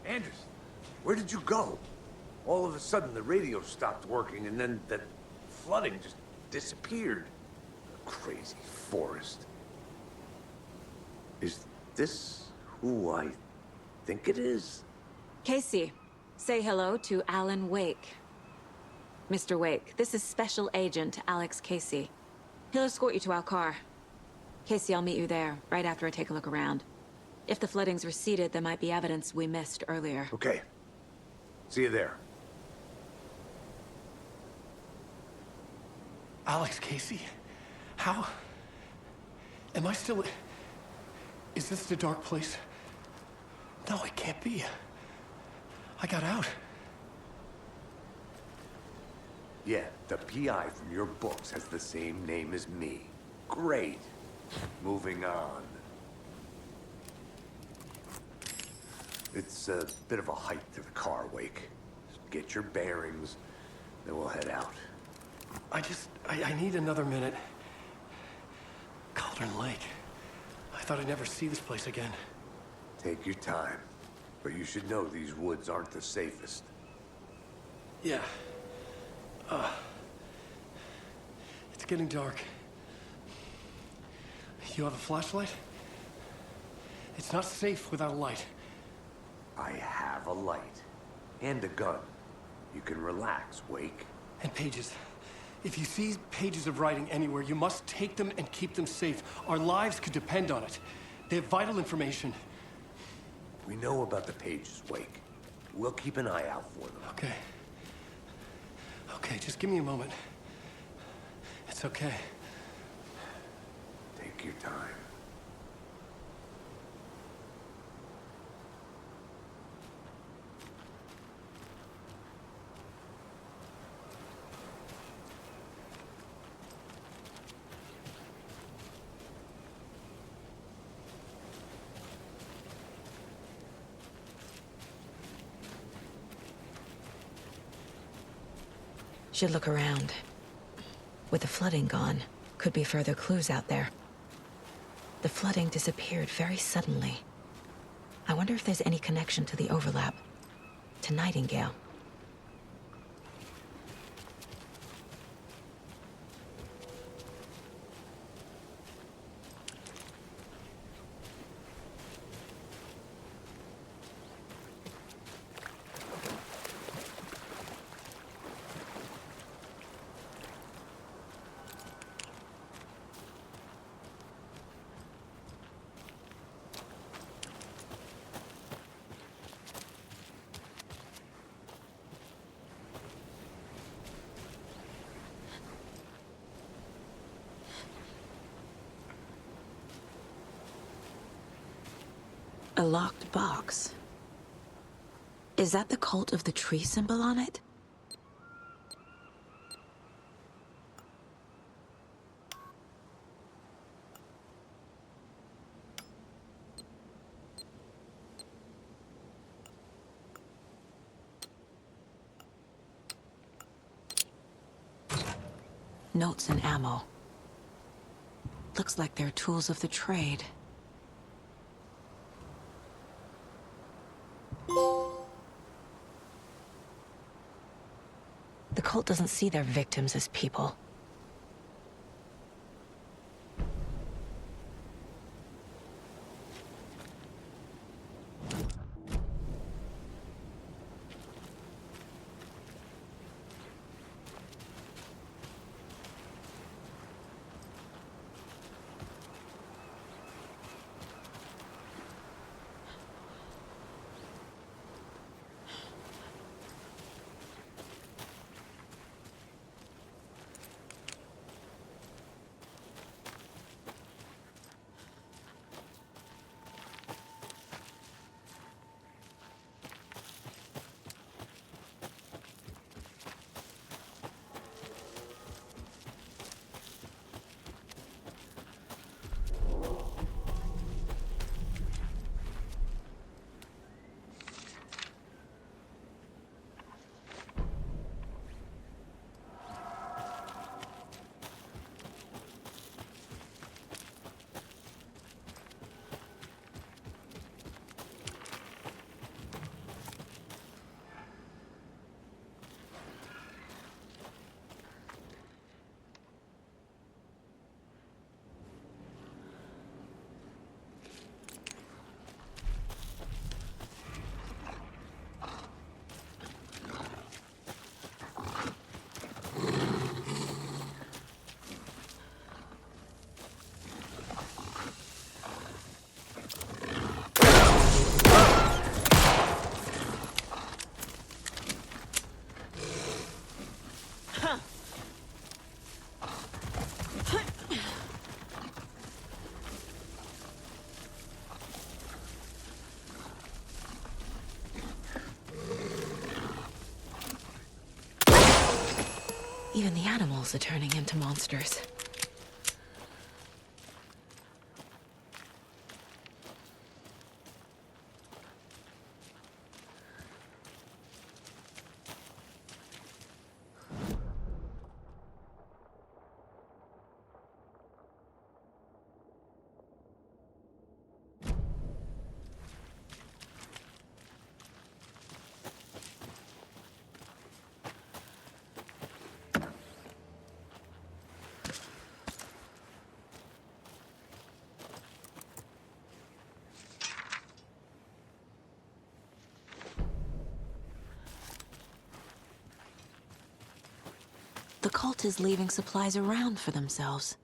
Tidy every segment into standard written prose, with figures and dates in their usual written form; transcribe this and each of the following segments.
Anders, where did you go? All of a sudden, the radio stopped working, and then that flooding just disappeared. Crazy forest. Is this who I think it is? Casey, say hello to Alan Wake. Mr. Wake, this is Special Agent Alex Casey. He'll escort you to our car. Casey, I'll meet you there, right after I take a look around. If the flooding's receded, there might be evidence we missed earlier. Okay. See you there. Alex Casey? How? Am I still... Is this the dark place? No, it can't be. I got out. Yeah, the PI from your books has the same name as me. Great. Moving on. It's a bit of a hike to the car, Wake. Just get your bearings, then we'll head out. I need another minute. Cauldron Lake. I thought I'd never see this place again. Take your time. But you should know these woods aren't the safest. Yeah. It's getting dark. You have a flashlight? It's not safe without a light. I have a light. And a gun. You can relax, Wake. And pages. If you see pages of writing anywhere, you must take them and keep them safe. Our lives could depend on it. They have vital information. We know about the pages, Wake. We'll keep an eye out for them. Okay. Okay, just give me a moment. It's okay. Take your time. Should look around. With the flooding gone, could be further clues out there. The flooding disappeared very suddenly. I wonder if there's any connection to the overlap. To Nightingale. A locked box. Is that the cult of the tree symbol on it? Notes and ammo. Looks like they're tools of the trade. The cult doesn't see their victims as people. Even the animals are turning into monsters. The cult is leaving supplies around for themselves.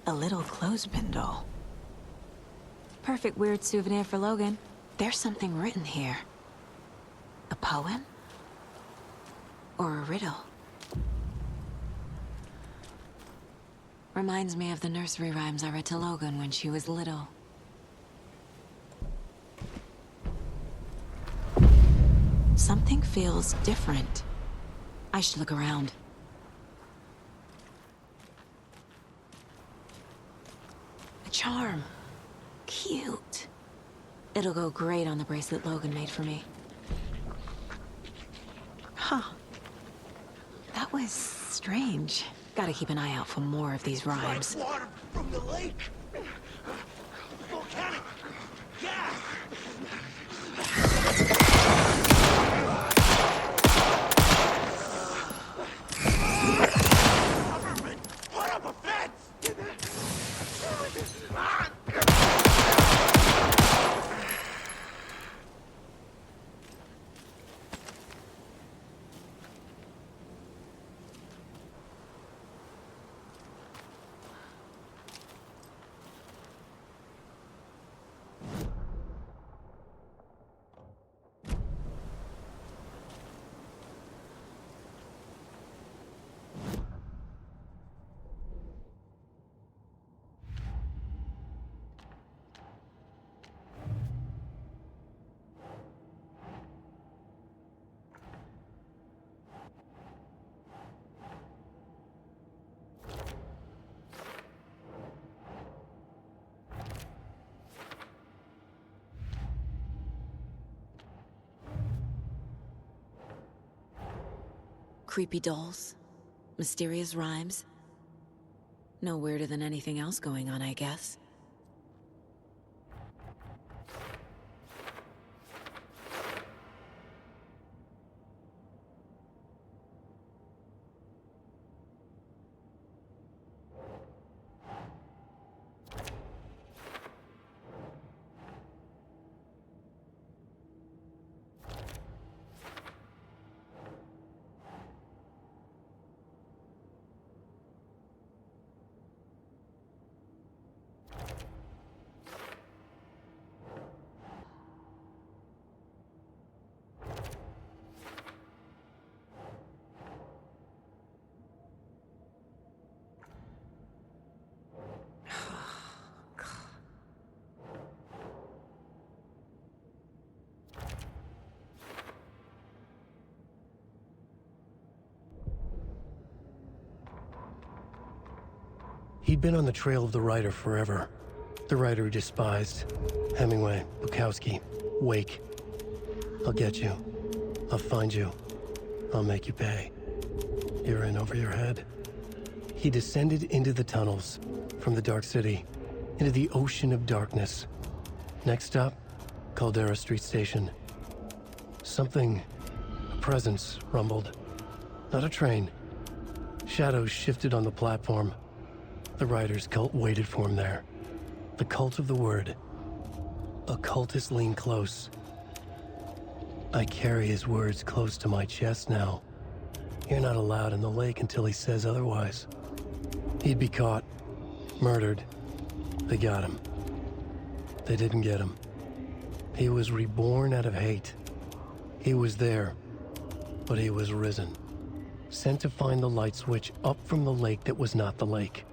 A little clothespin doll. Perfect weird souvenir for Logan. There's something written here. A poem? Or a riddle? Reminds me of the nursery rhymes I read to Logan when she was little. Something feels different. I should look around. A charm. Cute. It'll go great on the bracelet Logan made for me. Huh. That was strange. Gotta keep an eye out for more of these rhymes. Like water from the lake. Volcanic gas. Government, put up a fence. Creepy dolls. Mysterious rhymes. No weirder than anything else going on, I guess. He'd been on the trail of the writer forever. The writer he despised. Hemingway, Bukowski, Wake. I'll get you. I'll find you. I'll make you pay. You're in over your head. He descended into the tunnels, from the Dark City, into the ocean of darkness. Next stop, Caldera Street Station. Something, a presence, rumbled. Not a train. Shadows shifted on the platform. The writer's cult waited for him there. The cult of the word. Occultists lean close. I carry his words close to my chest now. You're not allowed in the lake until he says otherwise. He'd be caught. Murdered. They got him. They didn't get him. He was reborn out of hate. He was there, but he was risen. Sent to find the light switch up from the lake that was not the lake.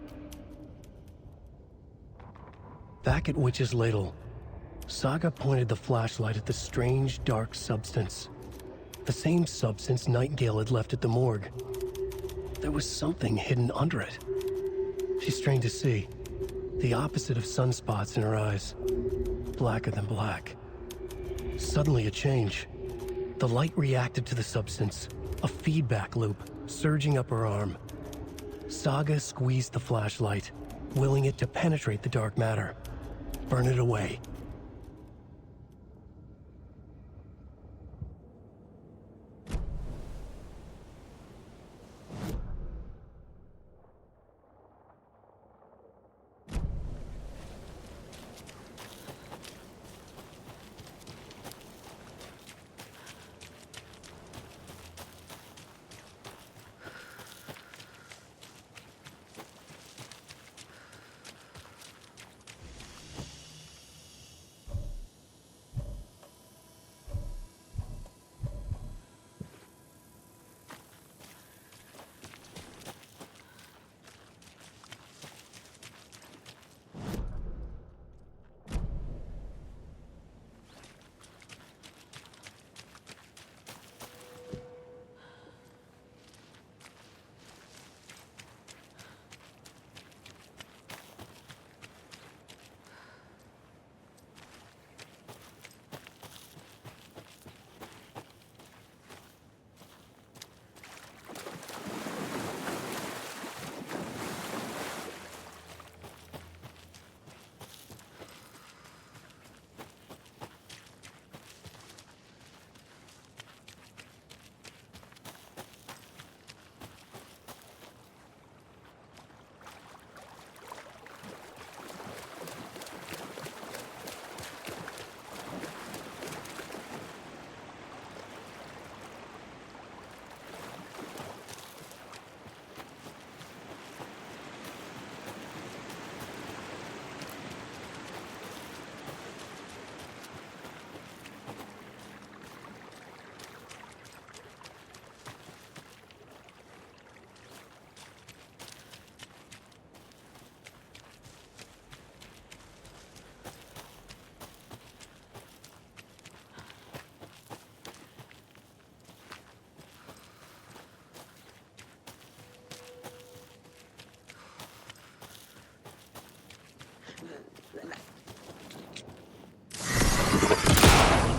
Back at Witch's Ladle, Saga pointed the flashlight at the strange, dark substance. The same substance Nightingale had left at the morgue. There was something hidden under it. She strained to see. The opposite of sunspots in her eyes. Blacker than black. Suddenly a change. The light reacted to the substance. A feedback loop, surging up her arm. Saga squeezed the flashlight, willing it to penetrate the dark matter. Burn it away.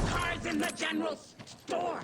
Cars in the general store!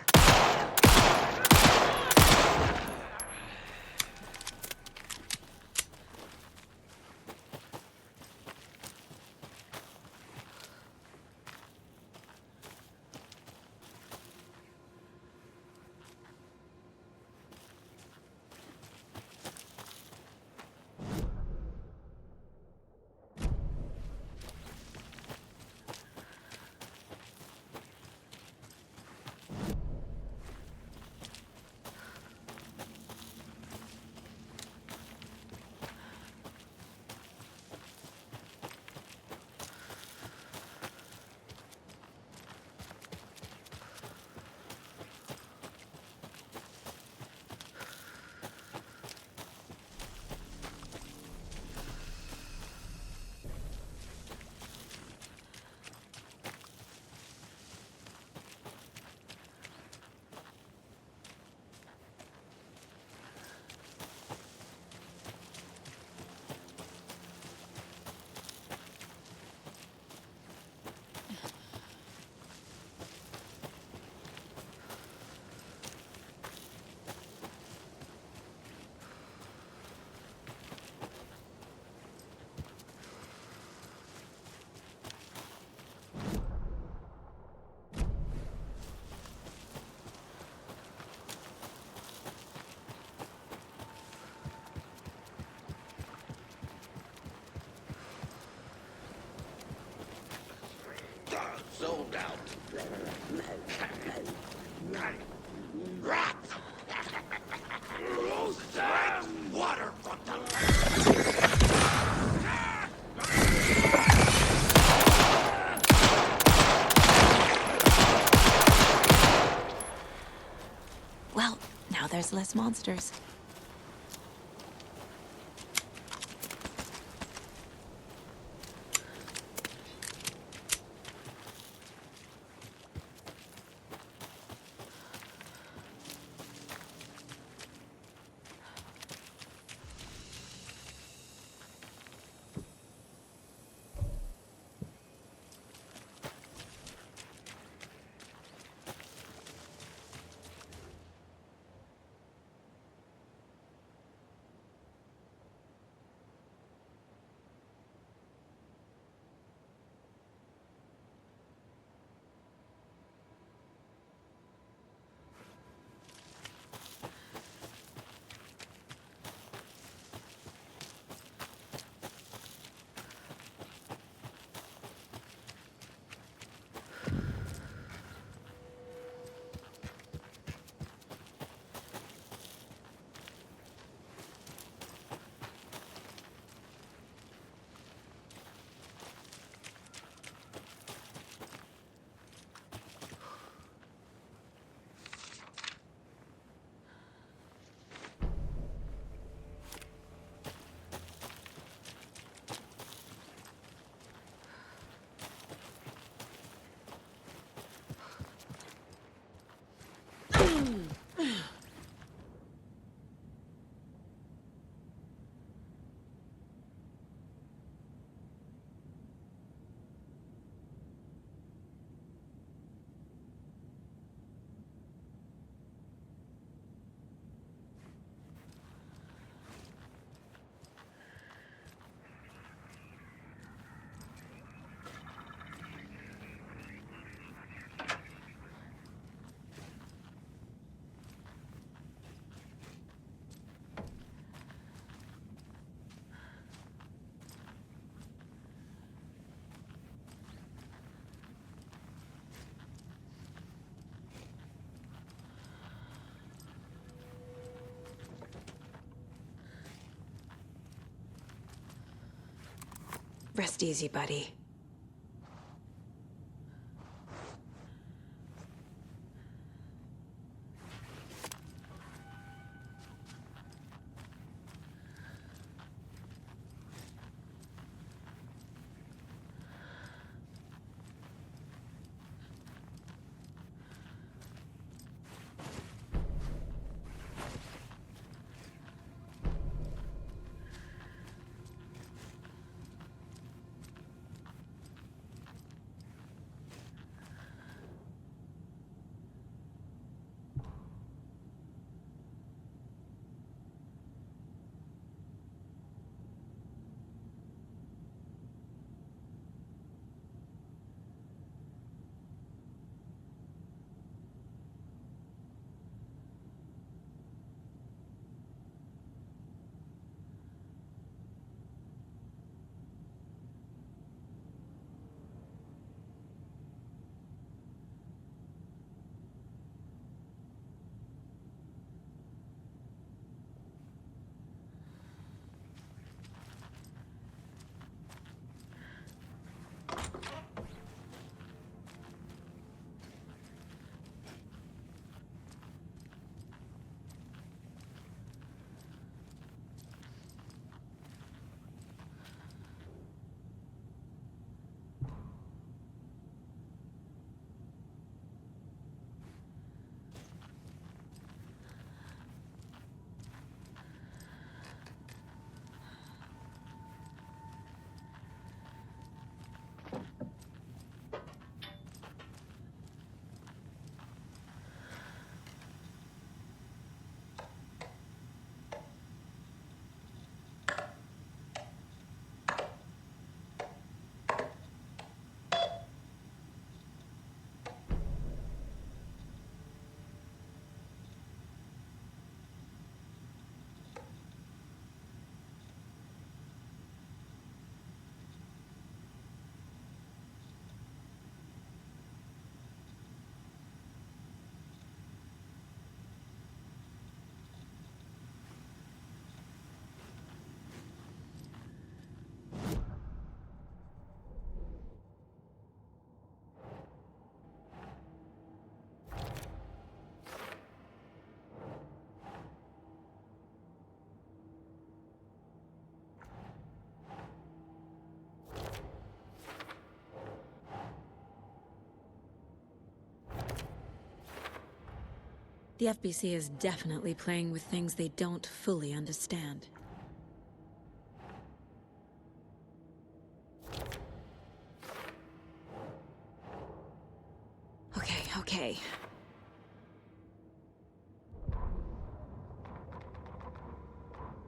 Rat! Drink water from the... Well, now there's less monsters. Rest easy, buddy. The FBC is definitely playing with things they don't fully understand. Okay.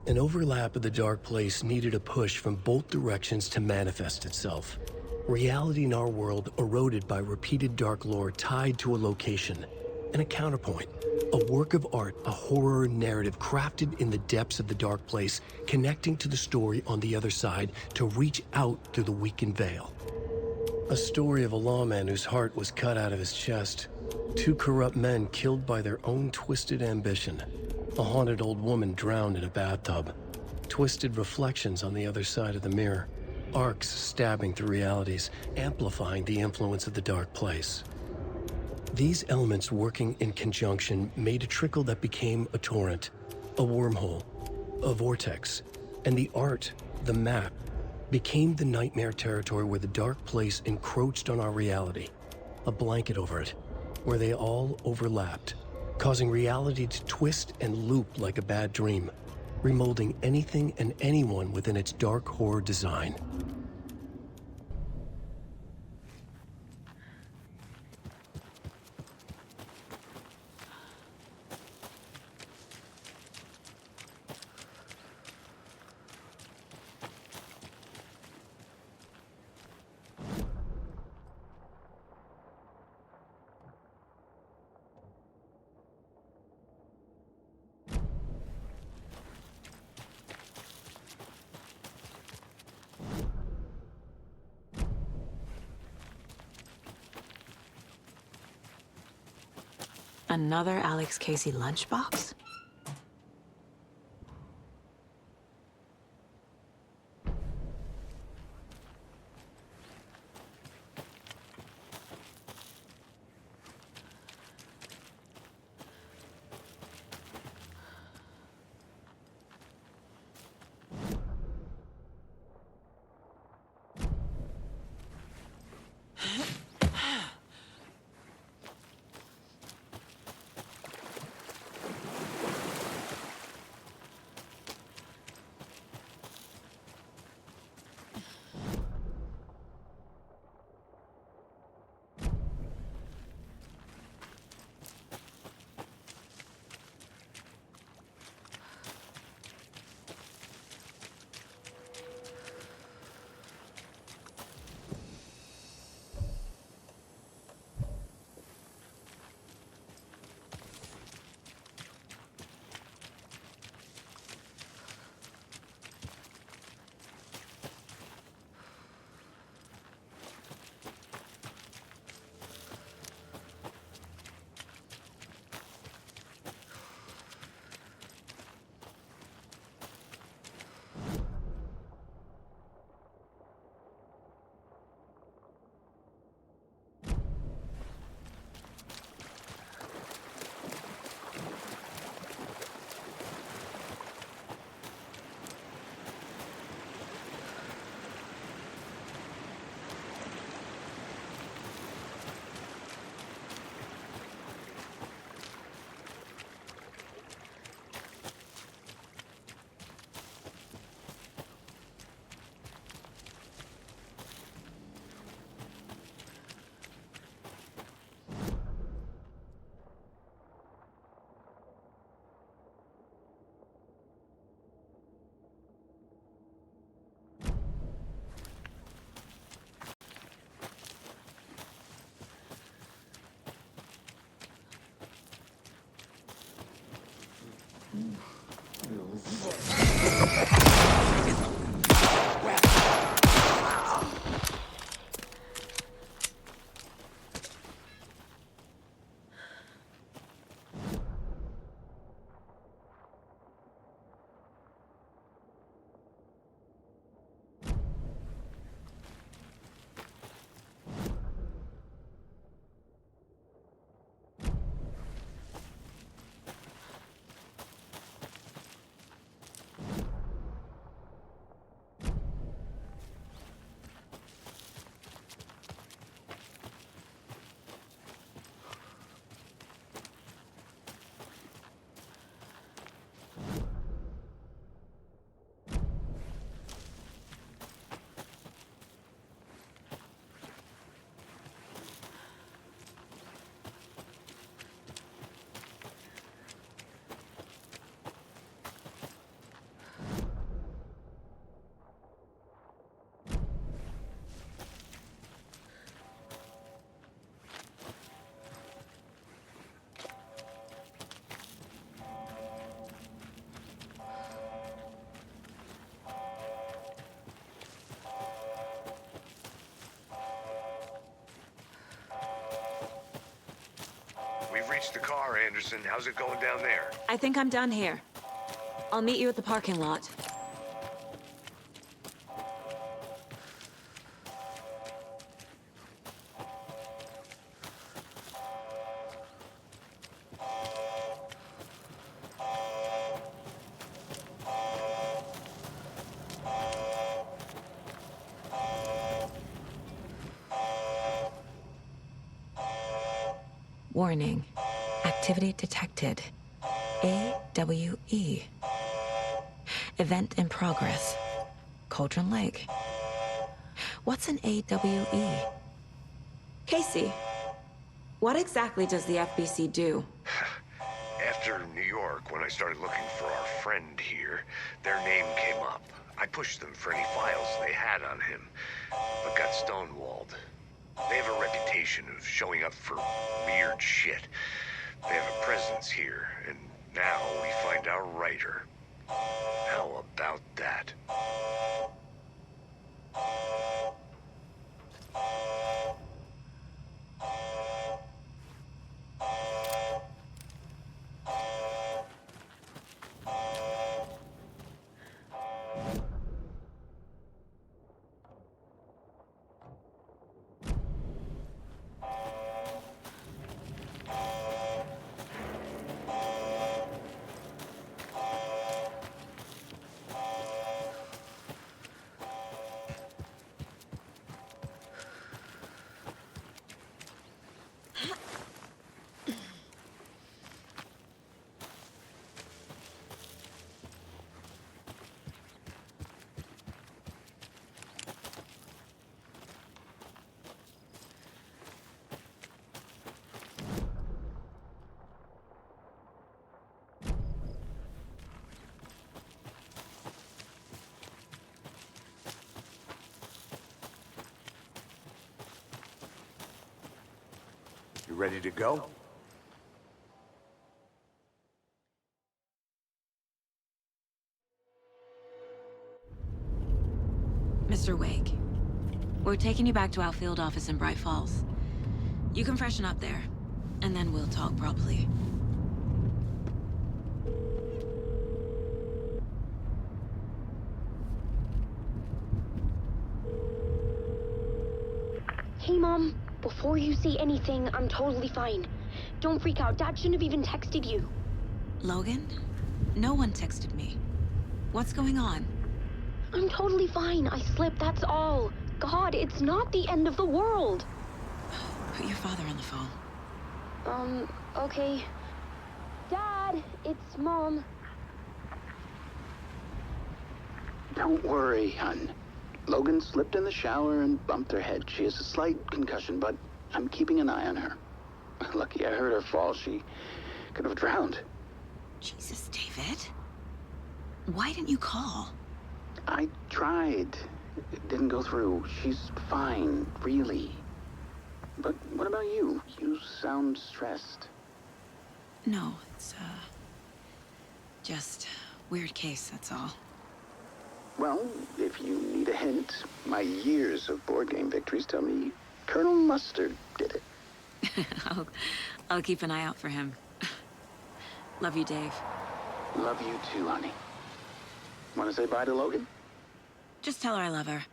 An overlap of the dark place needed a push from both directions to manifest itself. Reality in our world eroded by repeated dark lore tied to a location, and a counterpoint. A work of art, a horror narrative crafted in the depths of the dark place, connecting to the story on the other side to reach out through the weakened veil. A story of a lawman whose heart was cut out of his chest. Two corrupt men killed by their own twisted ambition. A haunted old woman drowned in a bathtub. Twisted reflections on the other side of the mirror. Arcs stabbing through realities, amplifying the influence of the dark place. These elements working in conjunction made a trickle that became a torrent, a wormhole, a vortex, and the art, the map, became the nightmare territory where the dark place encroached on our reality, a blanket over it, where they all overlapped, causing reality to twist and loop like a bad dream, remolding anything and anyone within its dark horror design. Another Alex Casey lunchbox? reached the car, Anderson. How's it going down there? I think I'm done here. I'll meet you at the parking lot. Warning. Activity detected. AWE. Event in progress. Cauldron Lake. What's an AWE? Casey, what exactly does the FBC do? After New York, when I started looking for our friend here, their name came up. I pushed them for any files they had on him, but got stonewalled. They have a reputation of showing up for weird shit. They have a presence here, and now we find our writer. How about that? You ready to go? Mr. Wake, we're taking you back to our field office in Bright Falls. You can freshen up there, and then we'll talk properly. Hey, Mom. Before you say anything, I'm totally fine. Don't freak out. Dad shouldn't have even texted you. Logan? No one texted me. What's going on? I'm totally fine. I slipped, that's all. God, it's not the end of the world. Put your father on the phone. Okay. Dad, it's Mom. Don't worry, hon. Logan slipped in the shower and bumped her head. She has a slight concussion, but I'm keeping an eye on her. Lucky I heard her fall. She could have drowned. Jesus, David. Why didn't you call? I tried. It didn't go through. She's fine, really. But what about you? You sound stressed. No, it's, just weird case, that's all. Well, if you need a hint, my years of board game victories tell me Colonel Mustard did it. I'll keep an eye out for him. Love you, Dave. Love you too, honey. Want to say bye to Logan? Just tell her I love her.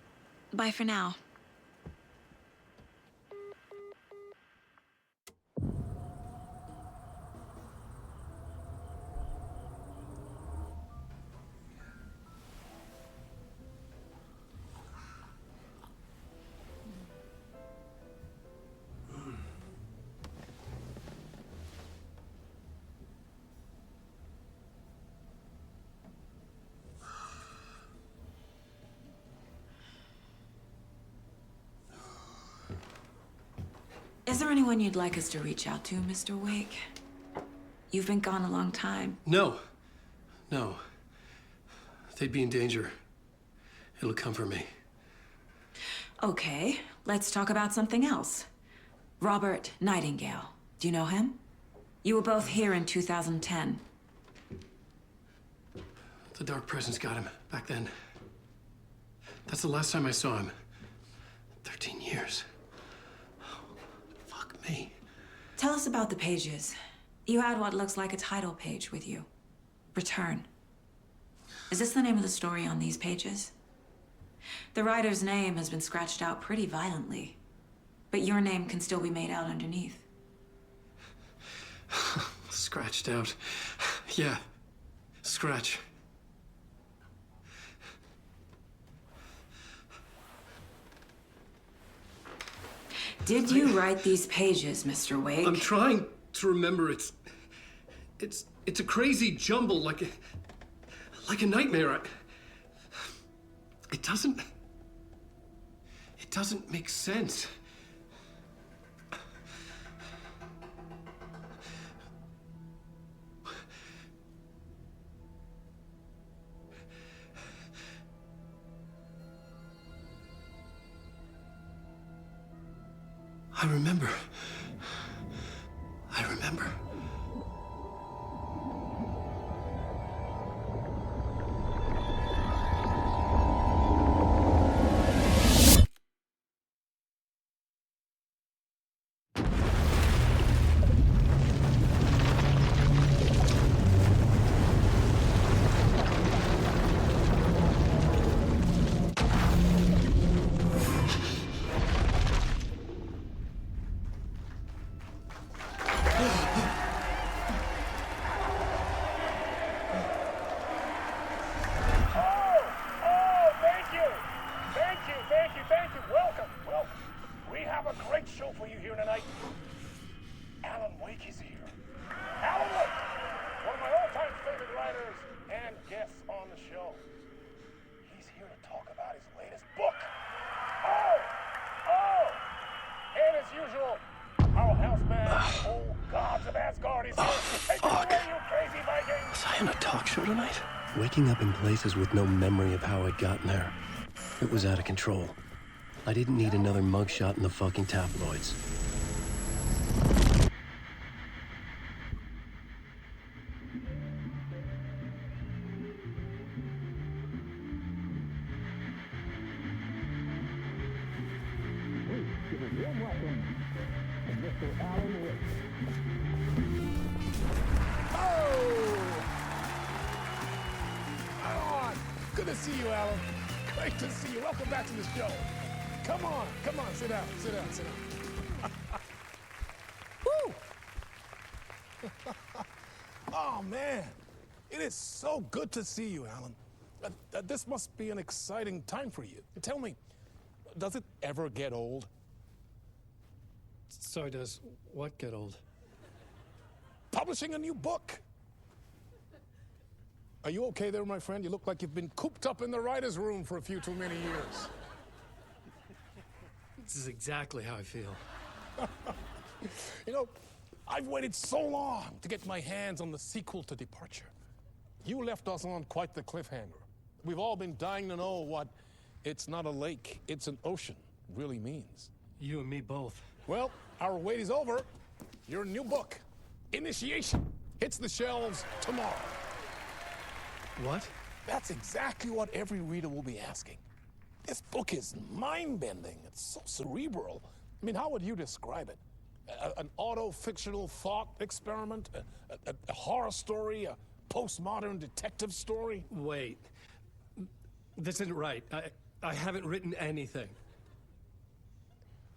Bye for now. Is there anyone you'd like us to reach out to, Mr. Wake? You've been gone a long time. No. No. They'd be in danger. It'll come for me. Okay, let's talk about something else. Robert Nightingale. Do you know him? You were both here in 2010. The Dark Presence got him back then. That's the last time I saw him. 13 years. Fuck me. Tell us about the pages. You had what looks like a title page with you. Return. Is this the name of the story on these pages? The writer's name has been scratched out pretty violently, but your name can still be made out underneath. Scratched out. Yeah. Scratch. Did you write these pages, Mr. Wake? I'm trying to remember. It's a crazy jumble, like a nightmare. It doesn't make sense. I remember. Alan Wake is here. Alan Wake, one of my all-time favorite writers and guests on the show. He's here to talk about his latest book. And as usual, our houseman, old gods of Asgard, is here. Take it away, you crazy Viking! Was I in a talk show tonight? Waking up in places with no memory of how I'd gotten there. It was out of control. I didn't need another mugshot in the fucking tabloids. Good to see you, Alan. Great to see you. Welcome back to the show. Come on, sit down. Woo! Oh, man. It is so good to see you, Alan. This must be an exciting time for you. Tell me, does it ever get old? Sorry, does what get old? Publishing a new book. Are you okay there, my friend? You look like you've been cooped up in the writer's room for a few too many years. This is exactly how I feel. You know, I've waited so long to get my hands on the sequel to Departure. You left us on quite the cliffhanger. We've all been dying to know what "it's not a lake, it's an ocean" really means. You and me both. Well, our wait is over. Your new book, Initiation, hits the shelves tomorrow. What? That's exactly what every reader will be asking. This book is mind-bending. It's so cerebral. I mean, how would you describe it? An auto-fictional thought experiment? A horror story? A postmodern detective story? Wait. This isn't right. I haven't written anything.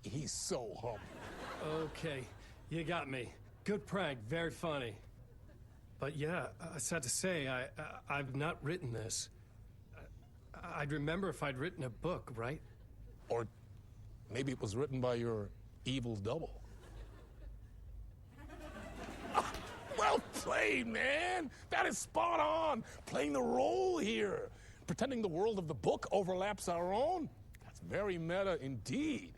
He's so humble. Okay, you got me. Good prank, very funny. But yeah, sad to say, I've not written this. I'd remember if I'd written a book, right? Or maybe it was written by your evil double. Well played, man! That is spot on! Playing the role here. Pretending the world of the book overlaps our own. That's very meta indeed.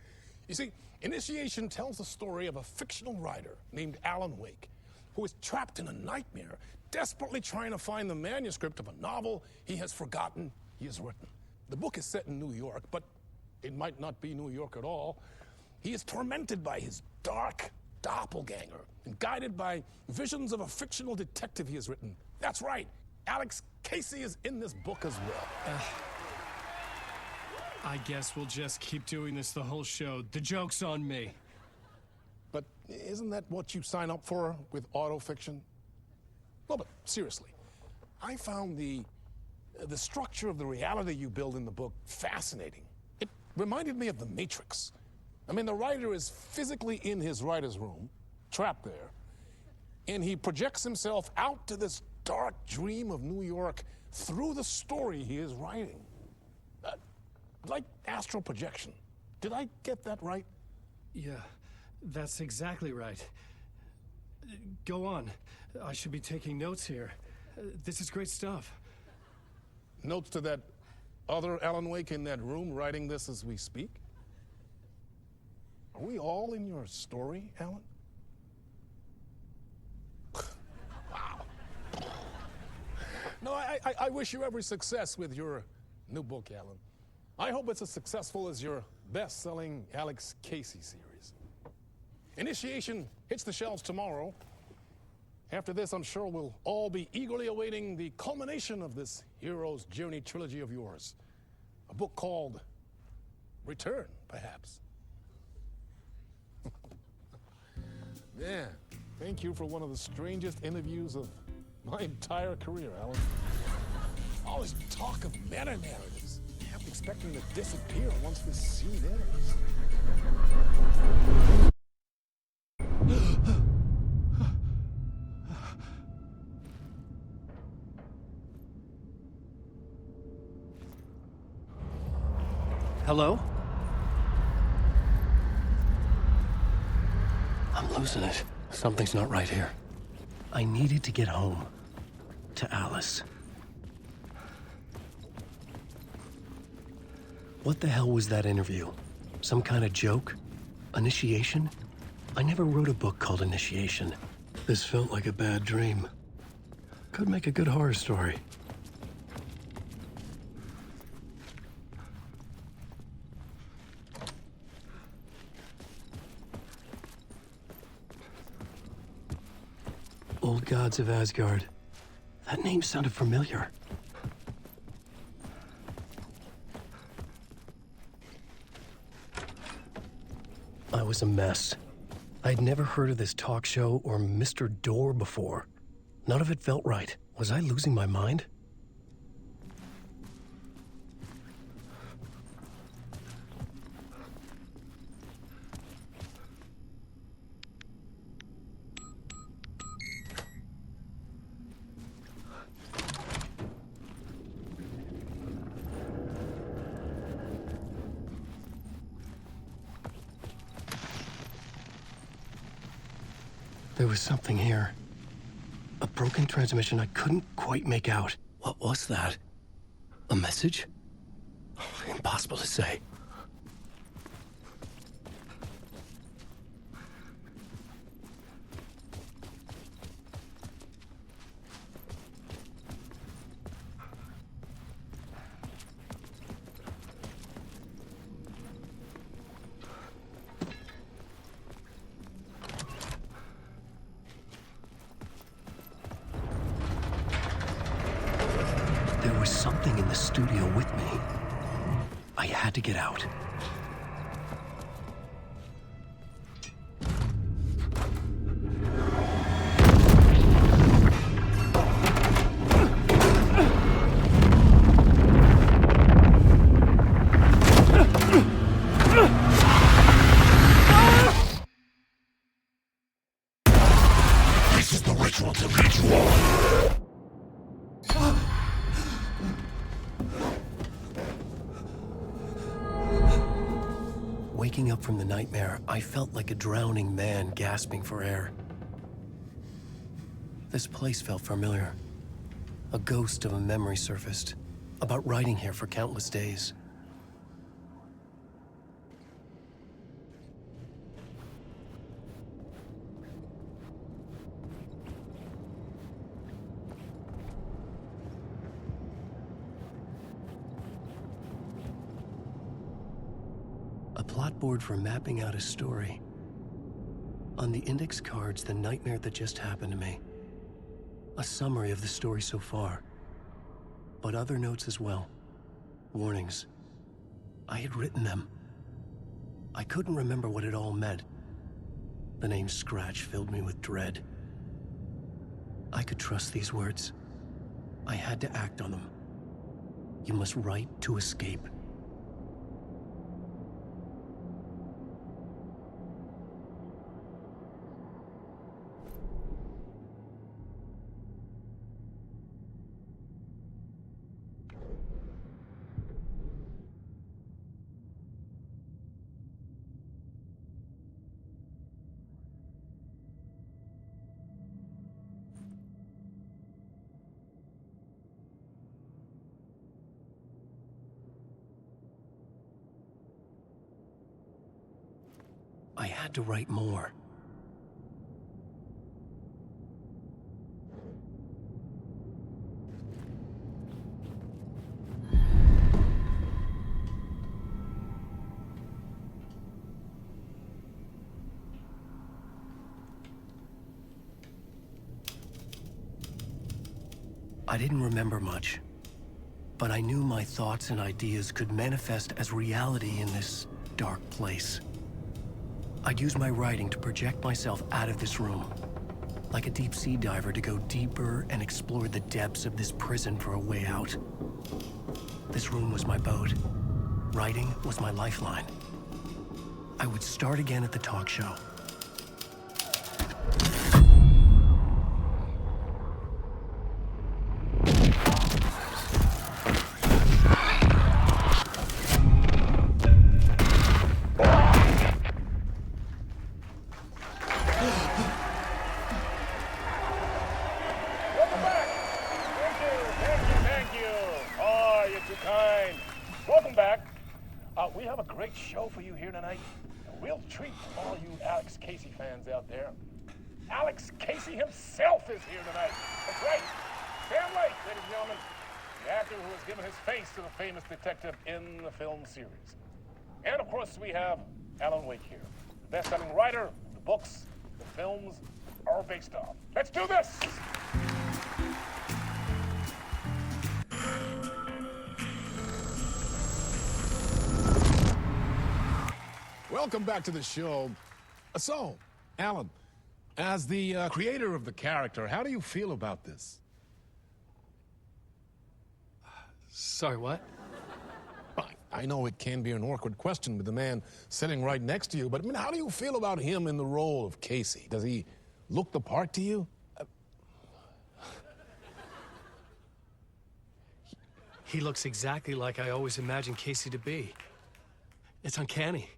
You see, Initiation tells the story of a fictional writer named Alan Wake, who is trapped in a nightmare, desperately trying to find the manuscript of a novel he has forgotten he has written. The book is set in New York, but it might not be New York at all. He is tormented by his dark doppelganger and guided by visions of a fictional detective he has written. That's right, Alex Casey is in this book as well. I guess we'll just keep doing this the whole show. The joke's on me. But isn't that what you sign up for with autofiction? No, but seriously, I found the structure of the reality you build in the book fascinating. It reminded me of The Matrix. I mean, the writer is physically in his writer's room, trapped there, and he projects himself out to this dark dream of New York through the story he is writing. Like astral projection. Did I get that right? Yeah, that's exactly right. Go on. I should be taking notes here. This is great stuff. Notes to that other Alan Wake in that room writing this as we speak? Are we all in your story, Alan? Wow. No, I wish you every success with your new book, Alan. I hope it's as successful as your best-selling Alex Casey series. Initiation hits the shelves tomorrow. After this, I'm sure we'll all be eagerly awaiting the culmination of this hero's journey trilogy of yours. A book called Return, perhaps. Man, thank you for one of the strangest interviews of my entire career, Alan. All this talk of meta-narratives. I'm expecting to disappear once this scene ends. Hello? I'm losing it. Something's not right here. I needed to get home. To Alice. What the hell was that interview? Some kind of joke? Initiation? I never wrote a book called Initiation. This felt like a bad dream. Could make a good horror story. Old Gods of Asgard. That name sounded familiar. I was a mess. I'd never heard of this talk show or Mr. Door before. None of it felt right. Was I losing my mind? There was something here. A broken transmission I couldn't quite make out. What was that? A message? Impossible to say. There was something in the studio with me. I had to get out. This is the ritual to lead you on. Waking up from the nightmare, I felt like a drowning man gasping for air. This place felt familiar. A ghost of a memory surfaced, about riding here for countless days. A plot board for mapping out a story. On the index cards, the nightmare that just happened to me. A summary of the story so far. But other notes as well. Warnings. I had written them. I couldn't remember what it all meant. The name Scratch filled me with dread. I could trust these words. I had to act on them. You must write to escape. I had to write more. I didn't remember much, but I knew my thoughts and ideas could manifest as reality in this dark place. I'd use my writing to project myself out of this room, like a deep-sea diver to go deeper and explore the depths of this prison for a way out. This room was my boat. Writing was my lifeline. I would start again at the talk show. We have a great show for you here tonight. A real treat for all you Alex Casey fans out there. Alex Casey himself is here tonight. That's right. Sam Lake, ladies and gentlemen. The actor who has given his face to the famous detective in the film series. And of course, we have Alan Wake here. The best-selling writer, the books, the films are based on. Let's do this! Welcome back to the show. So, Alan, as the creator of the character, how do you feel about this? Sorry, what? I know it can be an awkward question with the man sitting right next to you, but I mean, how do you feel about him in the role of Casey? Does he look the part to you? He looks exactly like I always imagined Casey to be. It's uncanny.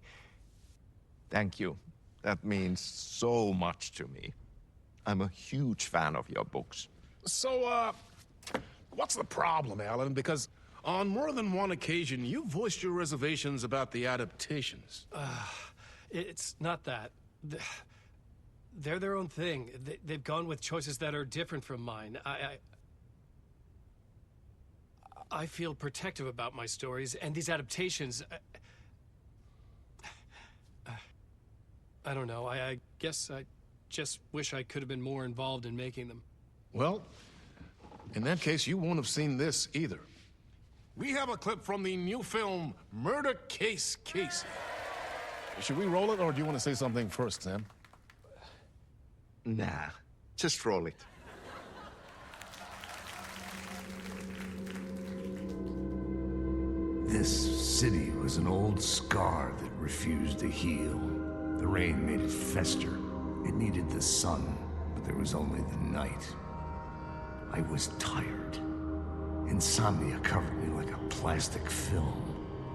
Thank you. That means so much to me. I'm a huge fan of your books. So, what's the problem, Alan? Because on more than one occasion, you voiced your reservations about the adaptations. It's not that. They're their own thing. They've gone with choices that are different from mine. I feel protective about my stories, and these adaptations... I don't know. I guess I just wish I could have been more involved in making them. Well, in that case, you won't have seen this either. We have a clip from the new film, Murder Case Casey. Should we roll it, or do you want to say something first, Sam? Nah, just roll it. This city was an old scar that refused to heal. The rain made it fester. It needed the sun, but there was only the night. I was tired. Insomnia covered me like a plastic film.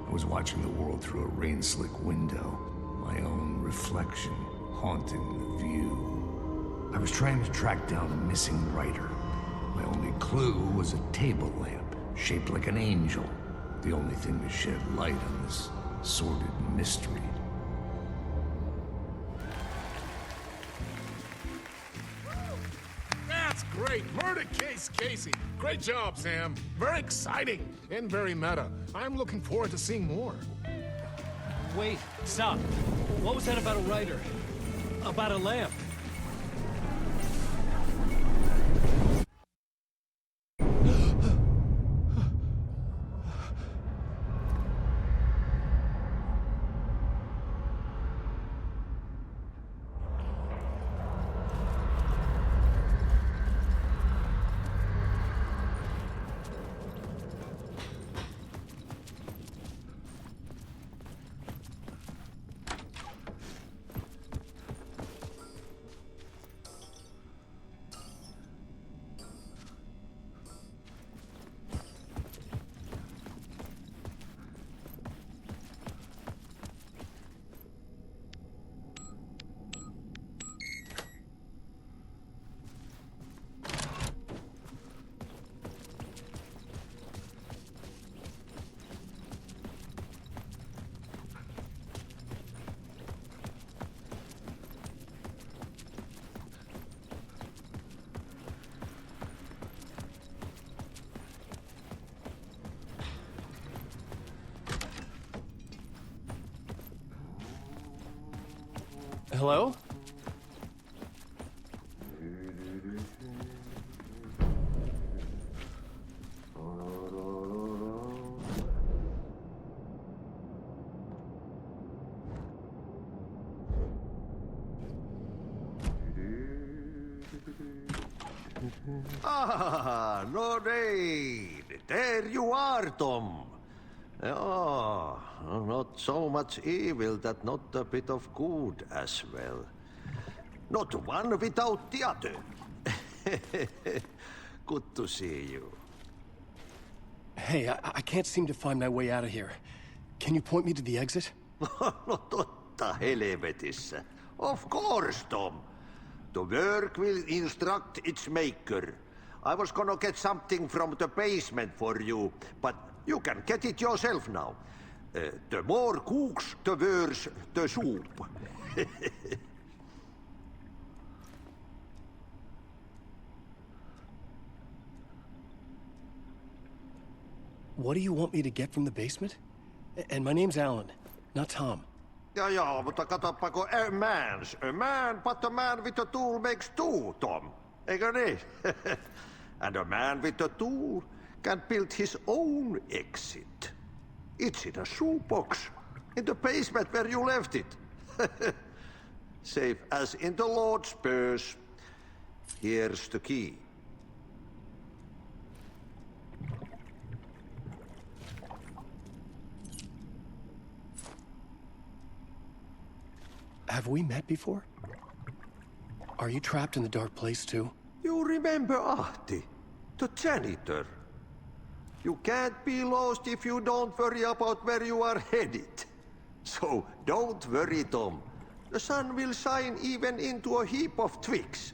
I was watching the world through a rain-slick window, my own reflection haunting the view. I was trying to track down a missing writer. My only clue was a table lamp, shaped like an angel. The only thing to shed light on this sordid mystery. That's great. Murder Case Casey. Great job, Sam. Very exciting and very meta. I'm looking forward to seeing more. Wait, stop. What was that about a writer? About a lamp? Hello? Ah, no need. There you are, Tom. Oh, not so much evil that not a bit of good as well. Not one without the other. Good to see you. Hey, I can't seem to find my way out of here. Can you point me to the exit? No totta helvetissä. Of course, Tom. The work will instruct its maker. I was gonna get something from the basement for you, but you can get it yourself now. The more cooks, the worse the soup. What do you want me to get from the basement? And my name's Alan, not Tom. Ja, mutta katsoppa, a man, but a man with a tool makes two, Tom. Eikö niin? And a man with a tool can build his own exit. It's in a shoebox, in the basement where you left it. Safe as in the Lord's purse. Here's the key. Have we met before? Are you trapped in the dark place too? You remember Ahti, the janitor. You can't be lost if you don't worry about where you are headed. So don't worry, Tom. The sun will shine even into a heap of twigs.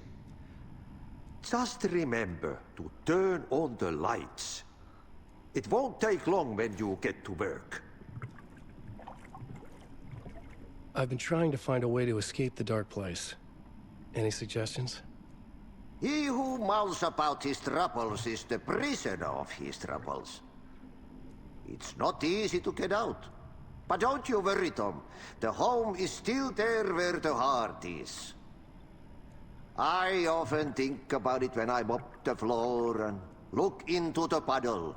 Just remember to turn on the lights. It won't take long when you get to work. I've been trying to find a way to escape the dark place. Any suggestions? He who mouths about his troubles is the prisoner of his troubles. It's not easy to get out. But don't you worry, Tom. The home is still there where the heart is. I often think about it when I mop the floor and look into the puddle.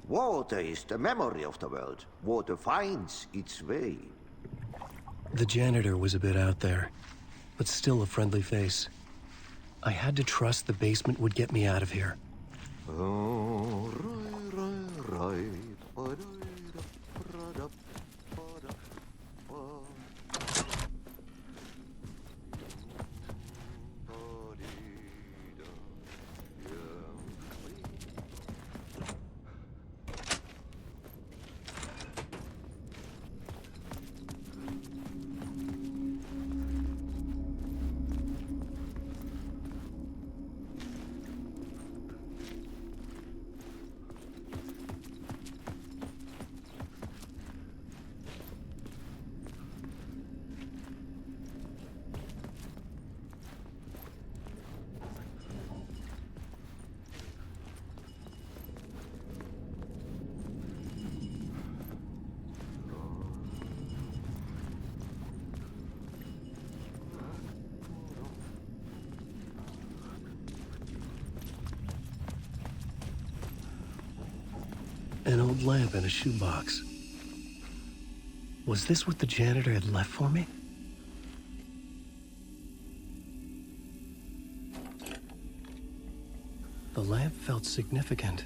Water is the memory of the world. Water finds its way. The janitor was a bit out there, but still a friendly face. I had to trust the basement would get me out of here. Oh, right. An old lamp in a shoebox. Was this what the janitor had left for me? The lamp felt significant.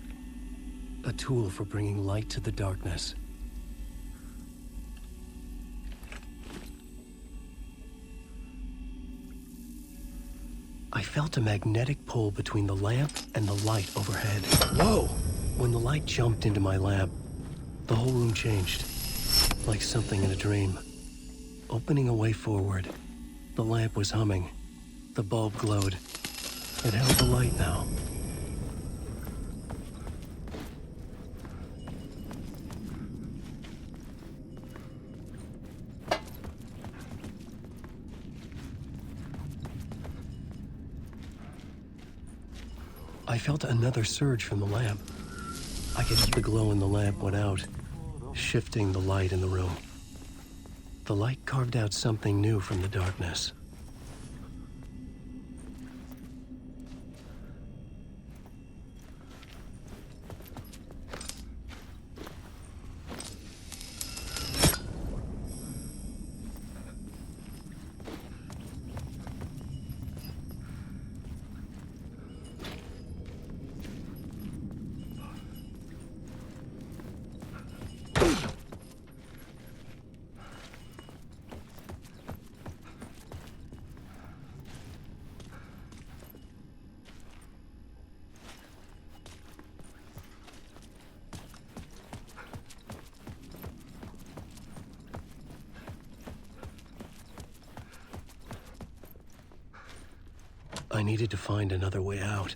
A tool for bringing light to the darkness. I felt a magnetic pull between the lamp and the light overhead. Whoa! When the light jumped into my lamp, the whole room changed. Like something in a dream. Opening a way forward, the lamp was humming. The bulb glowed. It held the light now. I felt another surge from the lamp. I could hear the glow in the lamp went out, shifting the light in the room. The light carved out something new from the darkness. I needed to find another way out.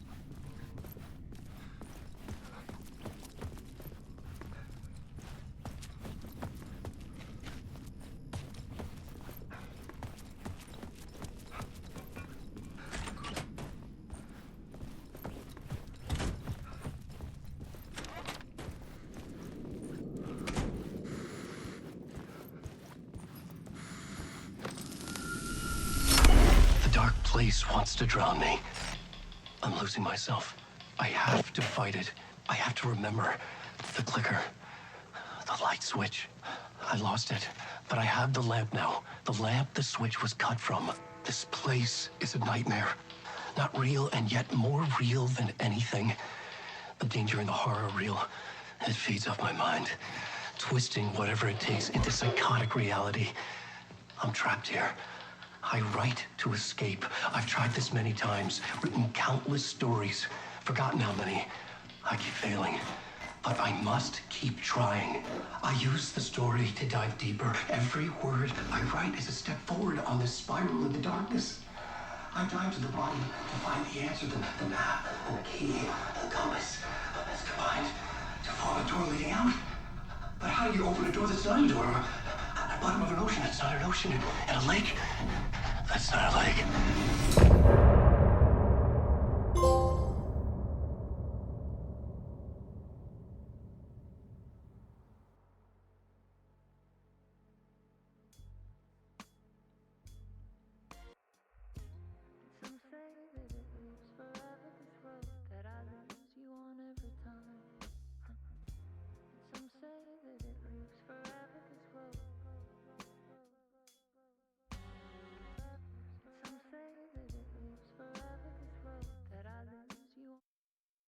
The dark place wants to drown me. I'm losing myself. I have to fight it. I have to remember. The clicker. The light switch. I lost it. But I have the lamp now. The lamp the switch was cut from. This place is a nightmare. Not real, and yet more real than anything. The danger and the horror real. It feeds off my mind. Twisting whatever it takes into psychotic reality. I'm trapped here. I write to escape. I've tried this many times, written countless stories, forgotten how many. I keep failing, but I must keep trying. I use the story to dive deeper. Every word I write is a step forward on this spiral in the darkness. I dive to the bottom to find the answer, the map, and the key, and the compass. It's combined to form a door leading out. But how do you open a door that's not a door? At the bottom of an ocean, that's not an ocean. And a lake, that's not a lake.